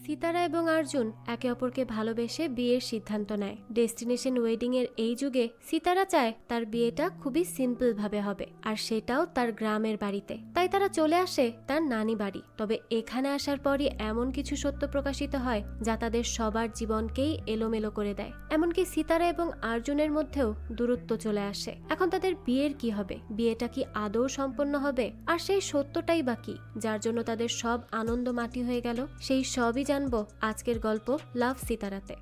সিতারা এবং অর্জুন একে অপরকে ভালোবেসে বিয়ের সিদ্ধান্ত নেয়। ডেস্টিনেশন ওয়েডিং এর এই যুগে সিতারা চায় তার বিয়েটা খুবই সিম্পল ভাবে হবে, আর সেটাও তার গ্রামের বাড়িতে। তাই তারা চলে আসে তার নানি বাড়ি। তবে এখানে আসার পরই এমন কিছু সত্য প্রকাশিত হয় যা তাদের সবার জীবনকেই এলোমেলো করে দেয়। এমনকি সিতারা এবং অর্জুনের মধ্যেও দূরত্ব চলে আসে। এখন তাদের বিয়ের কি হবে? বিয়েটা কি আদৌ সম্পন্ন হবে? আর সেই সত্যটাই বা কি যার জন্য তাদের সব আনন্দ মাটি হয়ে গেল? সেই সবই জানবো আজকের গল্প লাভ সিতারাতে।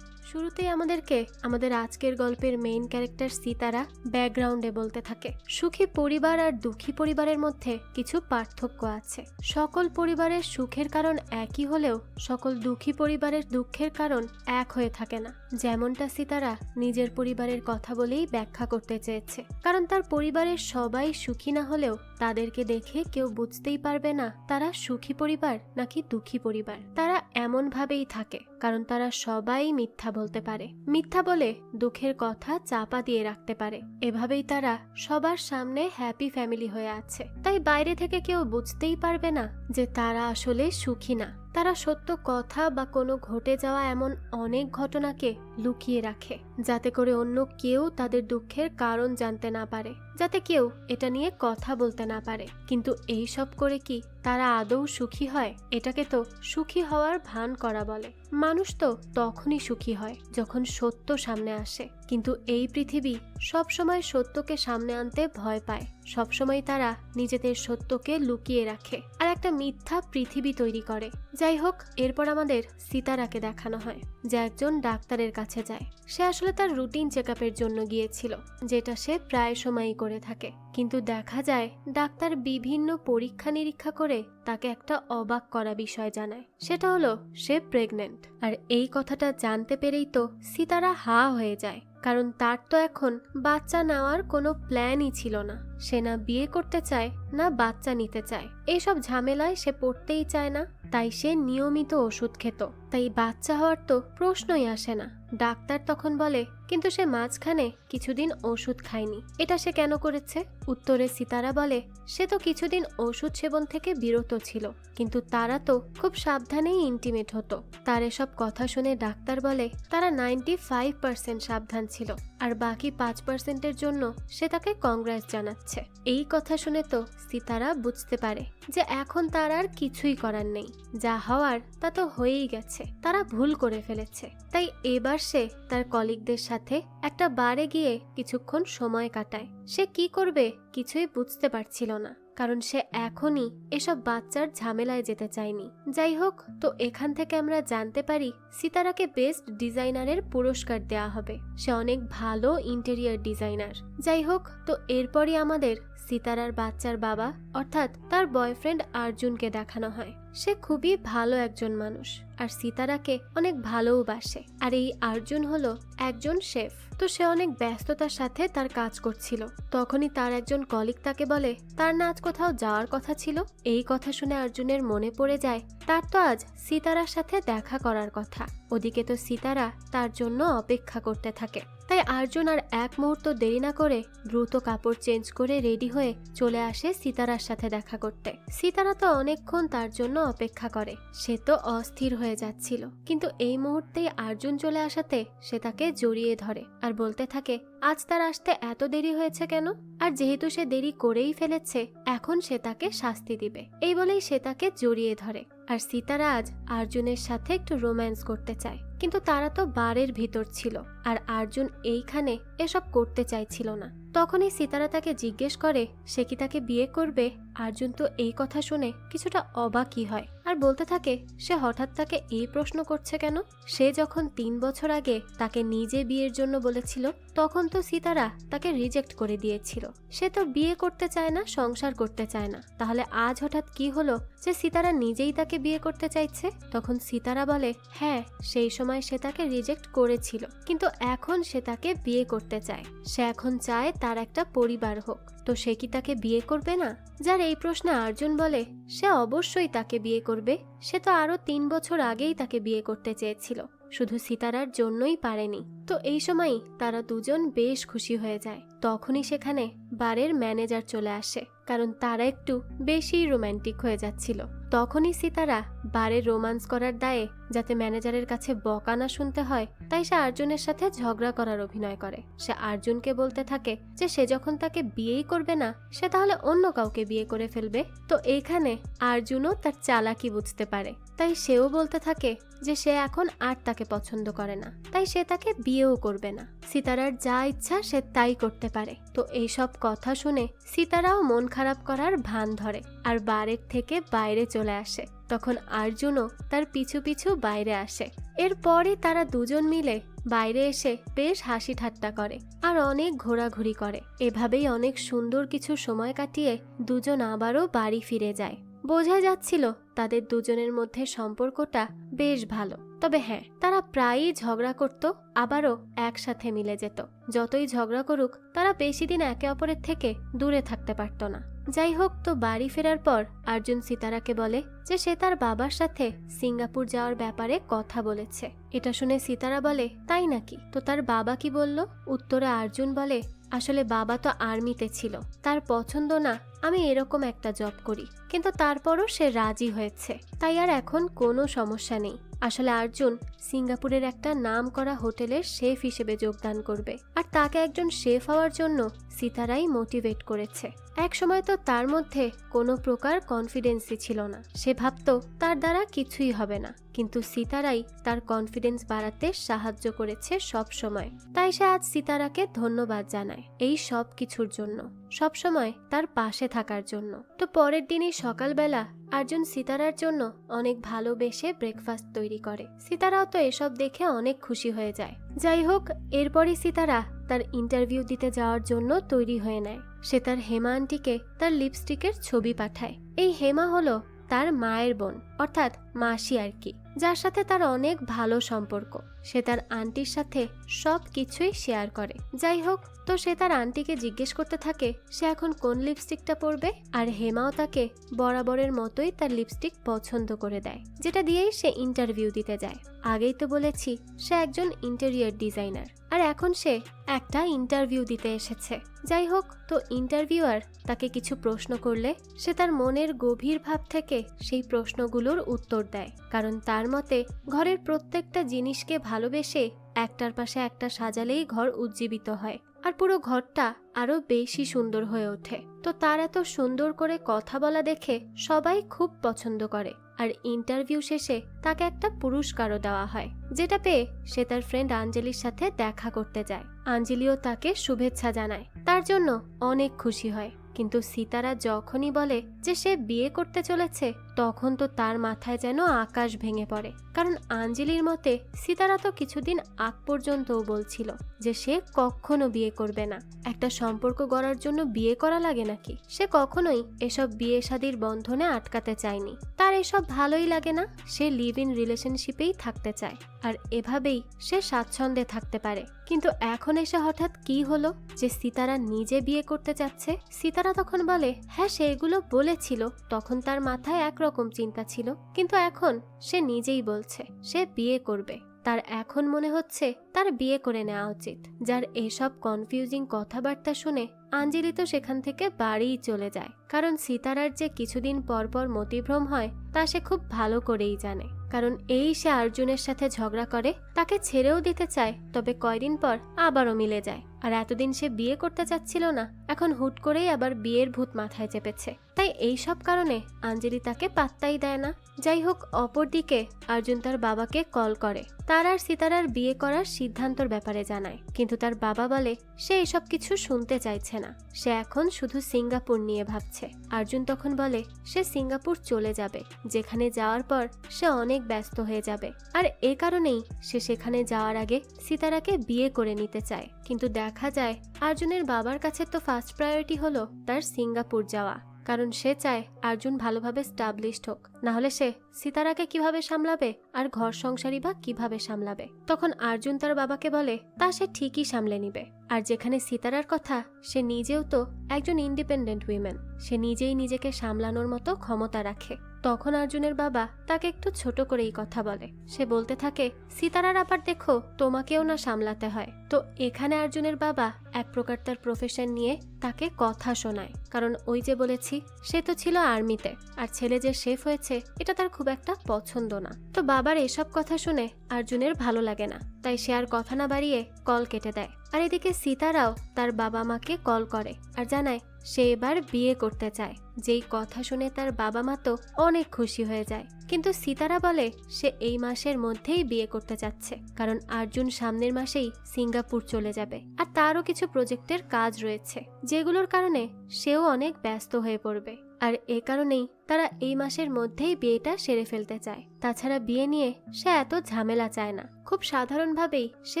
শুরুতেই আমাদেরকে আমাদের আজকের গল্পের মেইন ক্যারেক্টার সিতারা ব্যাকগ্রাউন্ডে বলতে থাকে, সুখী পরিবার আর দুঃখী পরিবারের মধ্যে কিছু পার্থক্য আছে। সকল পরিবারের সুখের কারণ একই হলেও সকল দুঃখী পরিবারের দুঃখের কারণ এক হয়ে থাকে না। যেমনটা সিতারা নিজের পরিবারের কথা বলেই ব্যাখ্যা করতে চেয়েছে, কারণ তার পরিবারের সবাই সুখী না হলেও তাদেরকে দেখে কেউ বুঝতেই পারবে না তারা সুখী পরিবার নাকি দুঃখী পরিবার। তারা এমন ভাবেই থাকে কারণ তারা সবাই মিথ্যা বলতে পারে, মিথ্যা বলে দুঃখের কথা চাপা দিয়ে রাখতে পারে। এভাবেই তারা সবার সামনে হ্যাপি ফ্যামিলি হয়ে আছে। তাই বাইরে থেকে কেউ বুঝতেই পারবে না যে তারা আসলে সুখী না। তারা সত্য কথা বা কোনো ঘটে যাওয়া এমন অনেক ঘটনাকে লুকিয়ে রাখে, যাতে করে অন্য কেউ তাদের দুঃখের কারণ জানতে না পারে, যাতে কেউ এটা নিয়ে কথা বলতে না পারে। কিন্তু এই সব করে কি তারা আদৌ সুখী হয়? এটাকে তো সুখী হওয়ার ভান করা বলে। মানুষ তো তখনই সুখী হয় যখন সত্য সামনে আসে, কিন্তু এই পৃথিবী সবসময় সত্যকে সামনে আনতে ভয় পায়। সবসময় তারা নিজেদের সত্যকে লুকিয়ে রাখে আর একটা মিথ্যা পৃথিবী তৈরি করে। যাই হোক, এরপর আমাদের সিতারাকে দেখানো হয় যে একজন ডাক্তারের কাছে যায়। সে আসলে তার রুটিন চেকআপের জন্য গিয়েছিল, যেটা সে প্রায় সময়ই করে থাকে। কিন্তু দেখা যায় ডাক্তার বিভিন্ন পরীক্ষা নিরীক্ষা করে তাকে একটা অবাক করা বিষয় জানায়। সেটা হলো সে প্রেগনেন্ট। আর এই কথাটা জানতে পেরেই তো সিতারা হা হয়ে যায়, কারণ তার তো এখন বাচ্চা নেওয়ার কোনো প্ল্যানই ছিল না। সে না বিয়ে করতে চায় না বাচ্চা নিতে চায়, এইসব ঝামেলায় সে পড়তেই চায় না। তাই সে নিয়মিত ওষুধ খেত, তাই বাচ্চা হওয়ার তো প্রশ্নই আসে না। ডাক্তার তখন বলে কিন্তু সে মাঝখানে কিছুদিন ওষুধ খায়নি, এটা সে কেন করেছে? উত্তরে সিতারা বলে সে তো কিছুদিন ওষুধ সেবন থেকে বিরত ছিল, কিন্তু তারা তো খুব সাবধানেই ইন্টিমেট হতো। তার এসব কথা শুনে ডাক্তার বলে তারা 95% সাবধান ছিল, আর বাকি 5%-এর জন্য সে তাকে কংগ্রেস জানাচ্ছে। এই কথা শুনে তো সিতারা বুঝতে পারে যে এখন তার আর কিছুই করার নেই, যা হওয়ার তা তো হয়েই গেছে, তারা ভুল করে ফেলেছে। তাই এবার সে তার কলিগদের সাথে একটা বারে গিয়ে কিছুক্ষণ সময় কাটায়। সে কি করবে কিছুই বুঝতে পারছিল না, কারণ সে এখনই এসব বাচ্চার ঝামেলায় যেতে চায়নি। যাই হোক, তো এখান থেকে আমরা জানতে পারি সিতারাকে বেস্ট ডিজাইনারের পুরস্কার দেয়া হবে। সে অনেক ভালো ইন্টেরিয়র ডিজাইনার। যাই হোক, তো এরপরই আমাদের সিতারার বাচ্চার বাবা অর্থাৎ তার বয়ফ্রেন্ড অর্জুনকে দেখানো হয়। সে খুবই ভালো একজন মানুষ আর সিতারাকে অনেক ভালোবাসে। আর এই অর্জুন হলো একজন শেফ। তো সে অনেক ব্যস্ততার সাথে তার কাজ করছিল। তখনই তার একজন কলিগ তাকে বলে তার না আজ কোথাও যাওয়ার কথা ছিল। এই কথা শুনে অর্জুনের মনে পড়ে যায় তার তো আজ সিতারার সাথে দেখা করার কথা। ওদিকে তো সিতারা তার জন্য অপেক্ষা করতে থাকে। তাই অর্জুন আর এক মুহূর্ত দেরি না করে দ্রুত কাপড় চেঞ্জ করে রেডি হয়ে চলে আসে সিতারার সাথে দেখা করতে। সিতারা তো অনেকক্ষণ তার জন্য অপেক্ষা করে। সে তো অস্থির হয়ে যাচ্ছিল, কিন্তু এই মুহূর্তেই অর্জুন চলে আসাতে সে তাকে জড়িয়ে ধরে আর বলতে থাকে আজ তার আসতে এত দেরি হয়েছে কেন? আর যেহেতু সে দেরি করেই ফেলেছে, এখন সে তাকে শাস্তি দিবে। এই বলেই সে তাকে জড়িয়ে ধরে। আর সিতারা আজ অর্জুনের সাথে একটু রোম্যান্স করতে চায়, কিন্তু তারা তো বারের ভিতর ছিল আর অর্জুন এইখানে এসব করতে চাইছিল না। তখনই সিতারা তাকে জিজ্ঞেস করে সে কি তাকে বিয়ে করবে। অর্জুন তো এই কথা শুনে কিছুটা অবাকই হয় আর বলতে থাকে সে হঠাৎ তাকে এই প্রশ্ন করছে কেন? সে যখন 3 বছর আগে তাকে নিজে বিয়ের জন্য বলেছিল, তখন তো সিতারা তাকে রিজেক্ট করে দিয়েছিল। সে তো বিয়ে করতে চায় না, সংসার করতে চায় না। তাহলে আজ হঠাৎ কি হলো যে সিতারা নিজেই তাকে বিয়ে করতে চাইছে? তখন সিতারা বলে হ্যাঁ, সেই সময় সে তাকে রিজেক্ট করেছিল, কিন্তু এখন সে তাকে বিয়ে করতে চায়। সে এখন চায় তার একটা পরিবার হোক। তো সে কি তাকে বিয়ে করবে না? যার এই প্রশ্নে অর্জুন বলে সে অবশ্যই তাকে বিয়ে করবে। সে তো আরো 3 বছর আগেই তাকে বিয়ে করতে চেয়েছিল, শুধু সিতারার জন্যই পারেনি। তো এই সময় তারা দুজন বেশ খুশি হয়ে যায়। তখনই সেখানে বারের ম্যানেজার চলে আসে, কারণ তারা একটু বেশি রোমান্টিক হয়ে যাচ্ছিল। তখনই সিতারা বারে রোমান্স করার দায়ে যাতে ম্যানেজারের কাছে বকা না শুনতে হয় তাই সে আর্জুনের সাথে ঝগড়া করার অভিনয় করে। সে আর্জুনকে বলতে থাকে যে সে যখন তাকে বিয়েই করবে না সে তাহলে অন্য কাউকে বিয়ে করে ফেলবে। তো এইখানে আর্জুনও তার চালাকি বুঝতে পারে, তাই সেও বলতে থাকে যে সে এখন আর তাকে পছন্দ করে না, তাই সে তাকে বিয়েও করবে না। সিতারার যা ইচ্ছা সে তাই করতে পারে। তো এইসব কথা শুনে সিতারাও মন খারাপ করার ভান ধরে আর বারের থেকে বাইরে চলে আসে। তখন আর্জুনও তার পিছু পিছু বাইরে আসে। এরপরে তারা দুজন মিলে বাইরে এসে বেশ হাসি ঠাট্টা করে আর অনেক ঘোরাঘুরি করে। এভাবেই অনেক সুন্দর কিছু সময় কাটিয়ে দুজন আবারও বাড়ি ফিরে যায়। বোঝা যাচ্ছিল তাদের দুজনের মধ্যে সম্পর্কটা বেশ ভালো। তবে হ্যাঁ, তারা প্রায়ই ঝগড়া করত, আবারও একসাথে মিলে যেত। যতই ঝগড়া করুক তারা বেশি দিন একে অপরের থেকে দূরে থাকতে পারত না। যাই হোক, তো বাড়ি ফেরার পর আর্জুন সিতারাকে বলে যে সে তার বাবার সাথে সিঙ্গাপুর যাওয়ার ব্যাপারে কথা বলেছে। এটা শুনে সিতারা বলে, তাই নাকি? তো তার বাবা কি বলল? উত্তরে আর্জুন বলে, আসলে বাবা তো আর্মিতে ছিল, তার পছন্দ না আমি এরকম একটা জব করি, কিন্তু তারপরও সে রাজি হয়েছে, তাই আর এখন কোনো সমস্যা নেই। আসলে আর্জুন সিঙ্গাপুরের একটা নামকরা হোটেলের শেফ হিসেবে যোগদান করবে, আর তাকে একজন শেফ হওয়ার জন্য সিতারাই মোটিভেট করেছে। এক সময় তো তার মধ্যে কোনো প্রকার কনফিডেন্সই ছিল না, সে ভাবতো তার দ্বারা কিছুই হবে না, কিন্তু সিতারাই তার কনফিডেন্স বাড়াতে সাহায্য করেছে সব সময়। তাই সে আজ সিতারাকে ধন্যবাদ জানায় এই সব কিছুর জন্য, সব সময় তার পাশে থাকার জন্য। তো পরের দিনই সকালবেলা আর্জুন সিতারার জন্য অনেক ভালোবেসে ব্রেকফাস্ট তৈরি করে। সিতারাও তো এসব দেখে অনেক খুশি হয়ে যায়। যাই হোক, এরপরই সিতারা তার ইন্টারভিউ দিতে যাওয়ার জন্য তৈরি হয়ে নেয়। সে তার হেমা আন্টিকে তার লিপস্টিকের ছবি পাঠায়। এই হেমা হলো তার মায়ের বোন, অর্থাৎ মাসি আর কি, যার সাথে তার অনেক ভালো সম্পর্ক। সে তার আন্টির সাথে সব কিছুই শেয়ার করে। যাই হোক, তো সে তার আন্টিকে জিজ্ঞেস করতে থাকে সে এখন কোন লিপস্টিকটা পরবে, আর হেমাও তাকে বরাবরের মতোই তার লিপস্টিক পছন্দ করে দেয়, যেটা দিয়েই সে ইন্টারভিউ দিতে যায়। আগেই তো বলেছি সে একজন ইন্টেরিয়র ডিজাইনার, আর এখন সে একটা ইন্টারভিউ দিতে এসেছে। যাই হোক, তো ইন্টারভিউয়ার তাকে কিছু প্রশ্ন করলে সে তার মনের গভীর ভাব থেকে সেই প্রশ্নগুলোর উত্তর দেয়, কারণ তার মতে ঘরের প্রত্যেকটা জিনিসকে ভালোবেসে একটার পাশে একটা সাজালেই ঘর উজ্জীবিত হয়, আর পুরো ঘরটা আরো বেশি সুন্দর হয়ে ওঠে। তো তার এত সুন্দর করে কথা বলা দেখে সবাই খুব পছন্দ করে, আর ইন্টারভিউ শেষে তাকে একটা পুরস্কারও দেওয়া হয়, যেটা পেয়ে সে তার ফ্রেন্ড আঞ্জলির সাথে দেখা করতে যায়। আঞ্জলিও তাকে শুভেচ্ছা জানায়, তার জন্য অনেক খুশি হয়। কিন্তু সিতারা যখনই বলে যে সে বিয়ে করতে চলেছে তখন তো তার মাথায় যেন আকাশ ভেঙে পড়ে, কারণ আঞ্জলির মতে সিতারা তো কিছুদিন আগ পর্যন্তও বলছিল যে সে কখনো বিয়ে করবে না। একটা সম্পর্ক গড়ার জন্য বিয়ে করা লাগে নাকি? সে কখনোই এসব বিয়ে শাদীর বন্ধনে আটকাতে চায়নি, তার এসব ভালোই লাগে না, সে লিভ ইন রিলেশনশিপেই থাকতে চায়, আর এভাবেই সে স্বাচ্ছন্দ্যে থাকতে পারে। কিন্তু এখন এসে হঠাৎ কি হলো যে সিতারা নিজে বিয়ে করতে চাচ্ছে? সিতারা তখন বলে হ্যাঁ সে এগুলো বলেছিল, তখন তার মাথায় একরকম চিন্তা ছিল, কিন্তু এখন সে নিজেই বলছে সে বিয়ে করবে। তার এখন মনে হচ্ছে তার বিয়ে করে নেওয়া উচিত। যার এসব কনফিউজিং কথাবার্তা শুনে আঞ্জলি তো সেখান থেকে বাড়িই চলে যায়, কারণ সিতারার যে কিছুদিন পর পর মতিভ্রম হয় তা সে খুব ভালো করেই জানে। কারণ এই সে আর্জুনের সাথে ঝগড়া করে, তাকে ছেড়েও দিতে চায়, তবে কয়দিন পর আবারও মিলে যায়। আর এতদিন সে বিয়ে করতে চাচ্ছিল না, এখন হুট করেই আবার বিয়ের ভূত মাথায় চেপেছে, তাই এই সব কারণে আঞ্জলি তাকে পাত্তাই দেয় না। যাই হোক, অপরদিকে অর্জুন তার বাবাকে কল করে তার আর সিতারার বিয়ে করার সিদ্ধান্তর ব্যাপারে জানায়, কিন্তু তার বাবা বলে সে এসব কিছু শুনতে চাইছে না, সে এখন শুধু সিঙ্গাপুর নিয়ে ভাবছে। অর্জুন তখন বলে সে সিঙ্গাপুর চলে যাবে, যেখানে যাওয়ার পর সে অনেক ব্যস্ত হয়ে যাবে, আর এ কারণেই সে সেখানে যাওয়ার আগে সিতারাকে বিয়ে করে নিতে চায়। কিন্তু দেখা যায় অর্জুনের বাবার কাছে তো ফার্স্ট প্রায়োরিটি হলো তার সিঙ্গাপুর যাওয়া, কারণ সে চায় অর্জুন ভালোভাবে স্টাবলিশড হোক, না হলে সে সিতারাকে কিভাবে সামলাবে আর ঘর সংসারই বা কিভাবে সামলাবে। তখন অর্জুন তার বাবাকে বলে তা সে ঠিকই সামলে নিবে, আর যেখানে সিতারার কথা, সে নিজেও তো একজন ইন্ডিপেন্ডেন্ট উইমেন, সে নিজেই নিজেকে সামলানোর মতো ক্ষমতা রাখে। তখন অর্জুনের বাবা তাকে একটু ছোট করে এই কথা বলে। সে বলতে থাকে, সিতারার আবার দেখো তোমাকেও না সামলাতে হয়। তো এখানে অর্জুনের বাবা এক প্রকার তার প্রফেশন নিয়ে তাকে কথা শোনায়, কারণ ওই যে বলেছি সে তো ছিল আর্মিতে, আর ছেলে যে শেফ হয়েছে এটা তার খুব একটা পছন্দ না। তো বাবার এসব কথা শুনে অর্জুনের ভালো লাগে না, তাই সে আর কথা না বাড়িয়ে কল কেটে দেয়। আর এদিকে সিতারাও তার বাবা মাকে কল করে আর জানায় সে এবার বিয়ে করতে চায়। যেই কথা শুনে তার বাবা মা তো অনেক খুশি হয়ে যায়, কিন্তু সিতারা বলে সে এই মাসের মধ্যেই বিয়ে করতে চাচ্ছে, কারণ অর্জুন সামনের মাসেই সিঙ্গাপুর চলে যাবে আর তারও কিছু প্রজেক্টের কাজ রয়েছে, যেগুলোর কারণে সেও অনেক ব্যস্ত হয়ে পড়বে। আর এ কারণেই তারা এই মাসের মধ্যেই বিয়েটা সেরে ফেলতে চায়। তাছাড়া বিয়ে নিয়ে সে এত ঝামেলা চায় না, খুব সাধারণভাবেই সে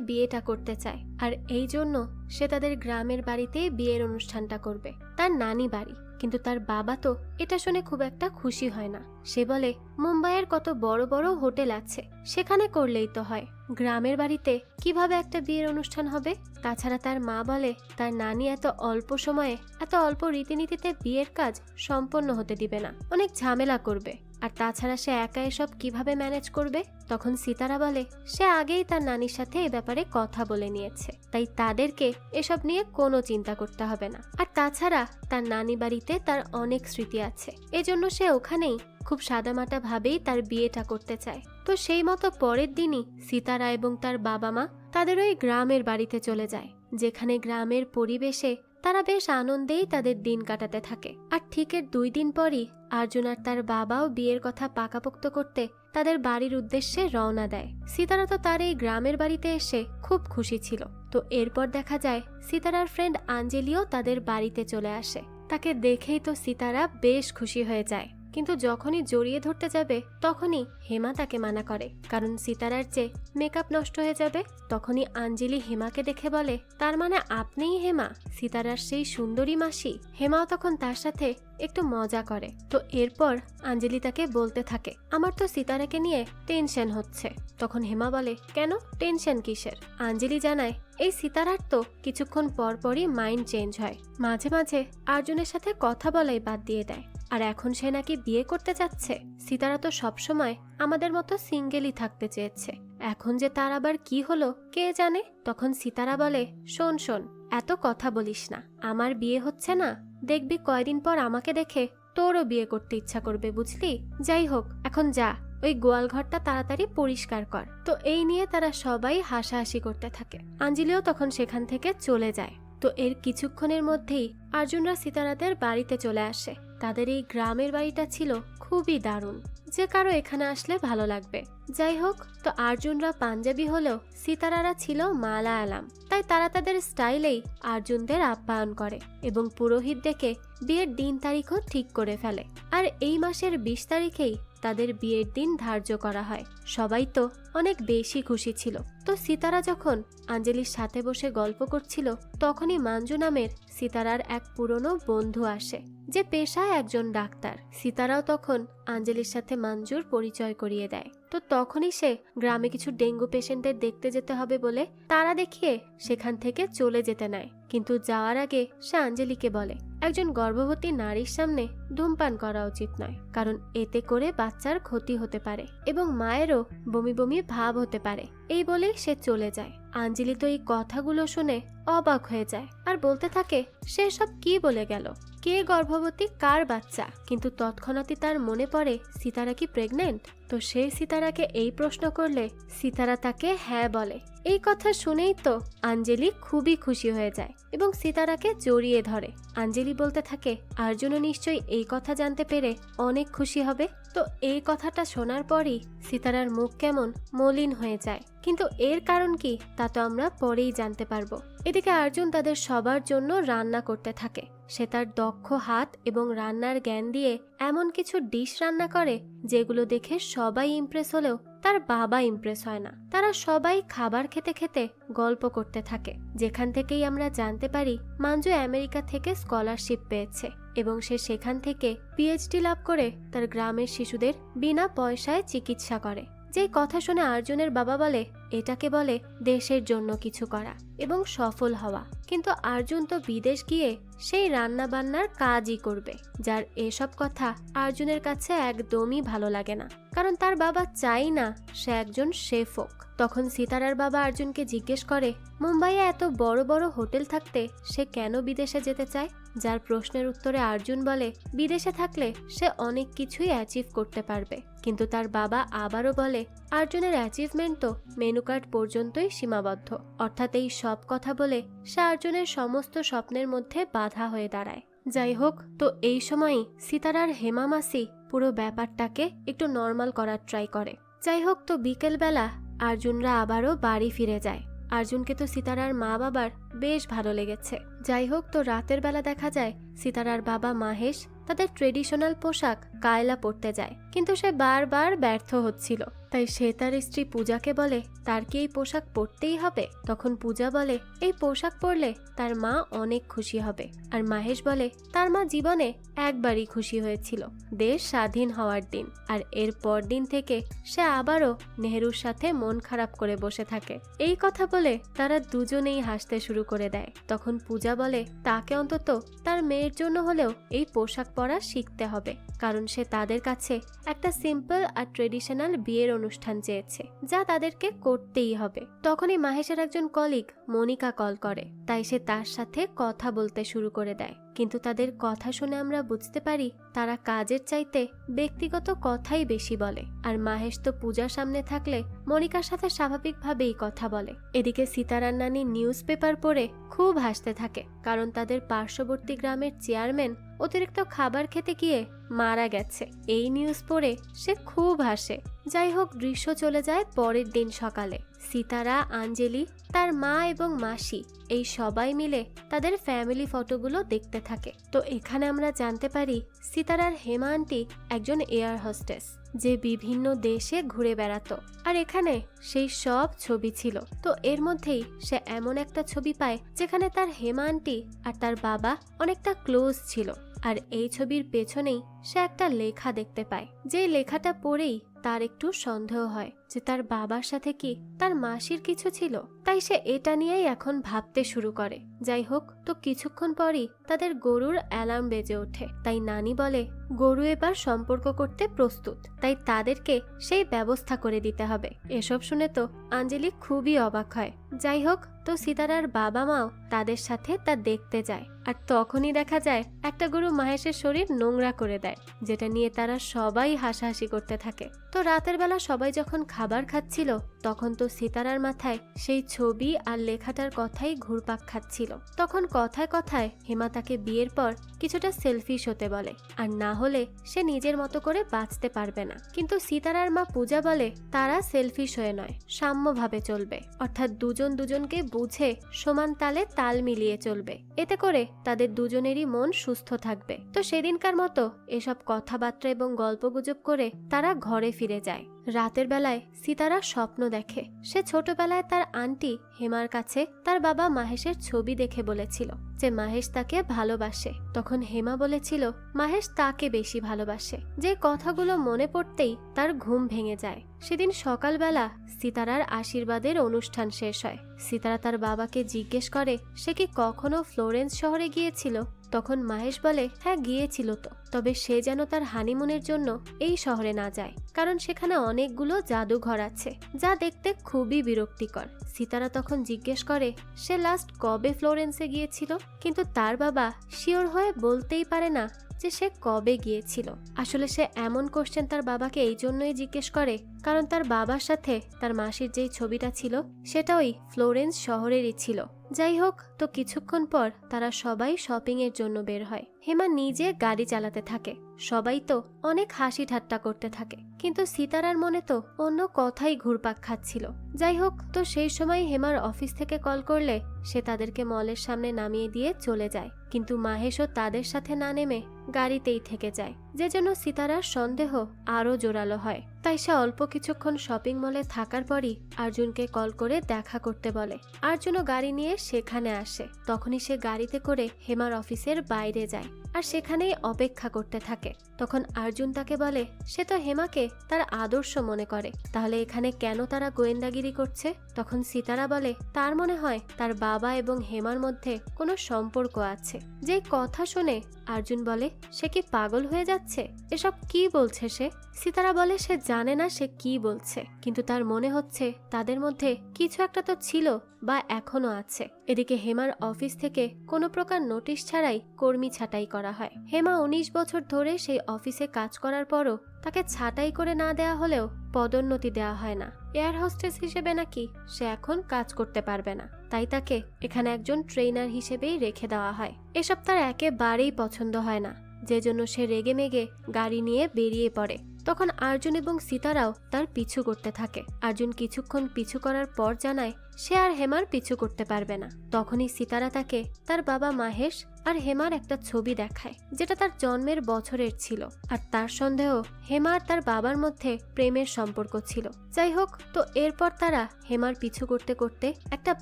বিয়েটা করতে চায়। আর এই জন্য সে তাদের গ্রামের বাড়িতেই বিয়ের অনুষ্ঠানটা করবে, তার নানি বাড়ি। কিন্তু তার বাবা তো এটা শুনে খুব একটা খুশি হয় না। সে বলে মুম্বাইয়ের কত বড় বড় হোটেল আছে, সেখানে করলেই তো হয়, গ্রামের বাড়িতে কিভাবে একটা বিয়ের অনুষ্ঠান হবে? তাছাড়া তার মা বলে তার নানি এত অল্প সময়ে এত অল্প রীতিনীতিতে বিয়ের কাজ সম্পন্ন হতে দিবে না, অনেক ঝামেলা করবে। আর তাছাড়া সে একা এসব কিভাবে ম্যানেজ করবে? তখন সিতারা বলে সে আগেই তার নানির সাথে এ ব্যাপারে কথা বলে নিয়েছে, তাই তাদেরকে এসব নিয়ে কোনো চিন্তা করতে হবে না। আর তাছাড়া তার নানি বাড়িতে তার অনেক স্মৃতি আছে, এজন্য সে ওখানেই খুব সাদামাটা ভাবেই তার বিয়েটা করতে চায়। তো সেই মতো পরের দিনই সিতারা এবং তার বাবা মা তাদের ওই গ্রামের বাড়িতে চলে যায়, যেখানে গ্রামের পরিবেশে তারা বেশ আনন্দেই তাদের দিন কাটাতে থাকে। আর ঠিক এর 2 দিন পরই অর্জুন আর তার বাবাও বিয়ের কথা পাকাপোক্ত করতে তাদের বাড়ির উদ্দেশ্যে রওনা দেয়। সিতারা তো তার এই গ্রামের বাড়িতে এসে খুব খুশি ছিল। তো এরপর দেখা যায় সিতারার ফ্রেন্ড আঞ্জলিও তাদের বাড়িতে চলে আসে। তাকে দেখেই তো সিতারা বেশ খুশি হয়ে যায়, কিন্তু যখনই জড়িয়ে ধরতে যাবে তখনই হেমা তাকে মানা করে, কারণ সিতারার যে মেকআপ নষ্ট হয়ে যাবে। তখনই আঞ্জলি হেমাকে দেখে বলে, তার মানে আপনিই হেমা, সিতারার সেই সুন্দরী মাসি? হেমাও তখন তার সাথে একটু মজা করে। তো এরপর আঞ্জলি তাকে বলতে থাকে, আমার তো সিতারাকে নিয়ে টেনশন হচ্ছে। তখন হেমা বলে, কেন টেনশন কিসের? আঞ্জলি জানায়, এই সিতারার তো কিছুক্ষণ পর পরই মাইন্ড চেঞ্জ হয়, মাঝে মাঝে অর্জুনের সাথে কথা বলাই বাদ দিয়ে দেয়, আর এখন সে নাকি বিয়ে করতে যাচ্ছে। সিতারা তো সবসময় আমাদের মতো সিঙ্গেলই থাকতে চেয়েছে, এখন যে তার আবার কি হলো কে জানে। তখন সিতারা বলে, শোন শোন, এত কথা বলিস না, আমার বিয়ে হচ্ছে না, দেখবি কয়দিন পর আমাকে দেখে তোরও বিয়ে করতে ইচ্ছা করবে, বুঝলি? যাই হোক, এখন যা, ওই গোয়াল ঘরটা তাড়াতাড়ি পরিষ্কার কর। তো এই নিয়ে তারা সবাই হাসাহাসি করতে থাকে। আঞ্জলিও তখন সেখান থেকে চলে যায়। তো এর কিছুক্ষণের মধ্যেই অর্জুনরা সিতারাদের বাড়িতে চলে আসে। তাদের এই গ্রামের বাড়িটা ছিল খুবই দারুণ, যে কারো এখানে আসলে ভালো লাগবে। যাই হোক, তো অর্জুনরা পাঞ্জাবি হলেও সিতারারা ছিল মালায়ালাম, তাই তারা তাদের স্টাইলেই অর্জুনদের আপ্যায়ন করে এবং পুরোহিত ডেকে বিয়ের দিন তারিখও ঠিক করে ফেলে। আর এই মাসের 20 তারিখেই তাদের বিয়ের দিন ধার্য করা হয়। সবাই তো অনেক বেশি খুশি ছিল। তো সিতারা যখন আঞ্জলির সাথে বসে গল্প করছিল, তখনই মাঞ্জু নামের সিতারার এক পুরনো বন্ধু আসে, যে পেশায় একজন ডাক্তার। সিতারাও তখন আঞ্জলির সাথে মাঞ্জুর পরিচয় করিয়ে দেয়। তো তখনই সে গ্রামে কিছু ডেঙ্গু পেশেন্টদের দেখতে যেতে হবে বলে তারা দেখিয়ে সেখান থেকে চলে যেতে নেয়। কিন্তু যাওয়ার আগে সে আঞ্জলিকে বলে, একজন গর্ভবতী নারীর সামনে ধূমপান করা উচিত নয়, কারণ এতে করে বাচ্চার ক্ষতি হতে পারে এবং মায়েরও বমি বমি ভাব হতে পারে। এই বলেই সে চলে যায়। আঞ্জলি তো এই কথাগুলো শুনে অবাক হয়ে যায় আর বলতে থাকে, সে সব কি বলে গেল, কে গর্ভবতী, কার বাচ্চা? কিন্তু তৎক্ষণাৎই তার মনে পড়ে সিতারা কি প্রেগনেন্ট। তো সে সিতারাকে এই প্রশ্ন করলে সিতারা তাকে হ্যাঁ বলে। এই কথা শুনেই তো আঞ্জলি খুবই খুশি হয়ে যায় এবং সিতারাকে জড়িয়ে ধরে। আঞ্জলি বলতে থাকে, অর্জুনও নিশ্চয়ই এই কথা জানতে পেরে অনেক খুশি হবে। তো এই কথাটা শোনার পরই সিতারার মুখ কেমন মলিন হয়ে যায়, কিন্তু এর কারণ কি তা তো আমরা পরেই জানতে পারবো। এদিকে অর্জুন তাদের সবার জন্য রান্না করতে থাকে। সে তার দক্ষ হাত এবং রান্নার জ্ঞান দিয়ে এমন কিছু ডিশ রান্না করে যেগুলো দেখে সবাই ইমপ্রেস হলেও তার বাবা ইমপ্রেস হয় না। তারা সবাই খাবার খেতে খেতে গল্প করতে থাকে, যেখান থেকেই আমরা জানতে পারি মাঞ্জু আমেরিকা থেকে স্কলারশিপ পেয়েছে এবং সে সেখান থেকে পিএইচডি লাভ করে তার গ্রামের শিশুদের বিনা পয়সায় চিকিৎসা করে। যেই কথা শুনে অর্জুনের বাবা বলে এটাকে বলে দেশের জন্য কিছু করা এবং সফল হওয়া। কিন্তু অর্জুন তো বিদেশ গিয়ে সেই রান্না বান্নার কাজই করবে, যার এসব কথা অর্জুনের কাছে একদমই ভালো লাগে না, কারণ তার বাবা চাই না সে একজন শেফ হোক। তখন সিতারার বাবা অর্জুনকে জিজ্ঞেস করে মুম্বাইয়ে এত বড় বড় হোটেল থাকতে সে কেন বিদেশে যেতে চায়, যার প্রশ্নের উত্তরে অর্জুন বলে বিদেশে থাকলে সে অনেক কিছুই অ্যাচিভ করতে পারবে। কিন্তু তার বাবা আবারও বলে অর্জুনের অ্যাচিভমেন্ট তো মেনু কার্ড পর্যন্তই সীমাবদ্ধ, অর্থাৎ এই সব কথা বলে সে অর্জুনের সমস্ত স্বপ্নের মধ্যে বাধা হয়ে দাঁড়ায়। যাই হোক, তো এই সময়ই সিতারার হেমা মাসি পুরো ব্যাপারটাকে একটু নর্মাল করার ট্রাই করে। যাই হোক, তো বিকেলবেলা অর্জুনরা আবারও বাড়ি ফিরে যায়। অর্জুনকে তো সিতারার মা বাবার বেশ ভালো লেগেছে। যাই হোক, তো রাতের বেলা দেখা যায় সিতারার বাবা মাহেশ তাদের ট্রেডিশনাল পোশাক কায়লা পরতে যায়, কিন্তু সে বারবার ব্যর্থ হচ্ছিল। তাই সে তার স্ত্রী পূজাকে বলে তার কি এই পোশাক পরতেই হবে। তখন পূজা বলে এই পোশাক পরলে তার মা অনেক খুশি হবে। আর মাহেশ বলে তার মা জীবনে একবারই খুশি হয়েছিল, দেশ স্বাধীন হওয়ার দিন, আর এর পর দিন থেকে সে আবারও নেহরুর সাথে মন খারাপ করে বসে থাকে। এই কথা বলে তারা দুজনেই হাসতে শুরু করে দেয়। তখন পূজা বলে তাকে অন্তত তার মেয়ের জন্য হলেও এই পোশাক পরা শিখতে হবে, কারণ সে তাদের কাছে একটা সিম্পল আর ট্রেডিশনাল বিয়ের অনুষ্ঠান চেয়েছে, যা তাদেরকে করতেই হবে। তখনই মাহেশের একজন কলিগ মনিকা কল করে, তাই সে তার সাথে কথা বলতে শুরু করে দেয়। কিন্তু তাদের কথা শুনে আমরা বুঝতে পারি তারা কাজের চাইতে ব্যক্তিগত কথাই বেশি বলে। আর মাহেশ তো পূজার সামনে থাকলে মনিকার সাথে স্বাভাবিকভাবেই কথা বলে। এদিকে সিতারার নানি নিউজ পেপার পড়ে খুব হাসতে থাকে, কারণ তাদের পার্শ্ববর্তী গ্রামের চেয়ারম্যান অতিরিক্ত খাবার খেতে গিয়ে মারা গেছে। এই নিউজ পড়ে সে খুব হাসে। যাই হোক, দৃশ্য চলে যায় পরের দিন সকালে। সিতারা, আঞ্জলি, তার মা এবং মাসি এই সবাই মিলে তাদের ফ্যামিলি ফটোগুলো দেখতে থাকে। তো এখানে আমরা জানতে পারি সিতারার হেমা আন্টি একজন এয়ার হোস্টেস, যে বিভিন্ন দেশে ঘুরে বেড়াতো। আর এখানে সেই সব ছবি ছিল। তো এর মধ্যেই সে এমন একটা ছবি পায় যেখানে তার হেমা আন্টি আর তার বাবা অনেকটা ক্লোজ ছিল। আর এই ছবির পেছনেই সে একটা লেখা দেখতে পায়, যে লেখাটা পড়েই তার একটু সন্দেহ হয় যে তার বাবার সাথে কি তার মাসির কিছু ছিল। তাই সে এটা নিয়েই এখন ভাবতে শুরু করে। যাই হোক, তো কিছুক্ষণ পরই তাদের গরুর অ্যালার্ম বেজে ওঠে। তাই নানি বলে গরু এবার সম্পর্ক করতে প্রস্তুত, তাই তাদেরকে সেই ব্যবস্থা করে দিতে হবে। এসব শুনে তো আঞ্জলি খুবই অবাক হয়। যাই হোক, তো সিতারার বাবা মাও তাদের সাথে তা দেখতে যায়। আর তখনই দেখা যায় একটা গরু মাহেশের শরীর নোংরা করে দেয়, যেটা নিয়ে তারা সবাই হাসাহাসি করতে থাকে। তো রাতের বেলা সবাই যখন খাবার খাচ্ছিল, তখন তো সিতারার মাথায় সেই ছবি আর লেখাটার কথাই ঘুরপাক খাচ্ছিল। তখন কথায় কথায় হেমা তাকে বিয়ের পর কিছুটা সেলফিশ হতে বলে, আর না হলে সে নিজের মতো করে বাঁচতে পারবে না। কিন্তু সিতারার মা পূজা বলে তারা সেলফিশ হয়ে নয়, সাম্যভাবে চলবে, অর্থাৎ দুজন দুজনকে বুঝে সমান তালে তাল মিলিয়ে চলবে। এতে করে তাদের দুজনেরই মন সুস্থ থাকবে। তো সেদিনকার মতো এসব কথাবার্তা এবং গল্পগুজব করে তারা ঘরে ফিরে যায়। রাতের বেলায় সিতারা স্বপ্ন দেখে সে ছোটবেলায় তার আন্টি হেমার কাছে তার বাবা মাহেশের ছবি দেখে বলেছিল যে মাহেশ তাকে ভালোবাসে। তখন হেমা বলেছিল মাহেশ তাকে বেশি ভালোবাসে। যে কথাগুলো মনে পড়তেই তার ঘুম ভেঙে যায়। সেদিন সকালবেলা সিতারার আশীর্বাদের অনুষ্ঠান শেষ হয়। সিতারা তার বাবাকে জিজ্ঞেস করে সে কি কখনো ফ্লোরেন্স শহরে গিয়েছিল। তখন মাহেশ বলে হ্যাঁ গিয়েছিল তো, তবে সে যেন তার হানিমুনের জন্য এই শহরে না যায়, কারণ সেখানে অনেকগুলো জাদুঘর আছে যা দেখতে খুবই বিরক্তিকর। সিতারা তখন জিজ্ঞেস করে সে লাস্ট কবে ফ্লোরেন্সে গিয়েছিল, কিন্তু তার বাবা শিওর হয়ে বলতেই পারে না যে সে কবে গিয়েছিল। আসলে সে এমন কোশ্চেন তার বাবাকে এই জন্যই জিজ্ঞেস করে কারণ তার বাবার সাথে তার মাসির যেই ছবিটা ছিল সেটা ওই ফ্লোরেন্স শহরেরই ছিল। যাই হোক, তো কিছুক্ষণ পর তারা সবাই শপিং এর জন্য বের হয়। হেমা নিজে গাড়ি চালাতে থাকে। সবাই তো অনেক হাসি ঠাট্টা করতে থাকে, কিন্তু সিতারার মনে তো অন্য কথাই ঘুরপাক খাচ্ছিল। যাই হোক, তো সেই সময় হেমার অফিস থেকে কল করলে সে তাদেরকে মলের সামনে নামিয়ে দিয়ে চলে যায়, কিন্তু মাহেশও তাদের সাথে না নেমে গাড়িতেই থেকে যায়, যে জন্য সিতারার সন্দেহ আরো জোরালো হয়। তাই সে অল্প কিছুক্ষণ শপিং মলে থাকার পরই অর্জুনকে কল করে দেখা করতে বলে। অর্জুনও গাড়ি নিয়ে সেখানে আসে। তখনই সে গাড়িতে করে হেমার অফিসের বাইরে যায়। আর সেখানেই অপেক্ষা করতে থাকে। তখন অর্জুন তাকে বলে সে তো হেমাকে তার আদর্শ মনে করে, তাহলে এখানে কেন তারা গোয়েন্দাগিরি করছে? তখন সিতারা বলে তার মনে হয় তার বাবা এবং হেমার মধ্যে কোনো সম্পর্ক আছে। যে কথা শুনে অর্জুন বলে সে কি পাগল হয়ে যাচ্ছে, এসব কি বলছে সে? সিতারা বলে সে জানে না সে কি বলছে, কিন্তু তার মনে হচ্ছে তাদের মধ্যে কিছু একটা তো ছিল বা এখনো আছে। এদিকে হেমার অফিস থেকে কোনো প্রকার নোটিশ ছাড়াই কর্মী ছাঁটাই করা হয়। হেমা 19 বছর ধরে সেই অফিসে কাজ করার পরও তাকে ছাঁটাই করে না দেয়া হলেও পদোন্নতি দেওয়া হয় না। এয়ার হোস্টেস হিসেবে নাকি সে এখন কাজ করতে পারবে না, তাই তাকে এখানে একজন ট্রেনার হিসেবেই রেখে দেওয়া হয়। এসব তার একেবারেই পছন্দ হয় না, যে জন্য সে রেগে মেগে গাড়ি নিয়ে বেরিয়ে পড়ে। তখন অর্জুন এবং সিতারাও তার পিছু করতে থাকে। অর্জুন কিছুক্ষণ পিছু করার পর জানায় সে আর হেমার পিছু করতে পারবে না। তখনই সিতারা তাকে তার বাবা মাহেশ আর হেমার একটা ছবি দেখায়, যেটা তার জন্মের বছরের ছিল। আর তার সন্দেহ হেমা আর তার বাবার মধ্যে প্রেমের সম্পর্ক ছিল। যাই হোক, তো এরপর তারা হেমার পিছু করতে করতে একটা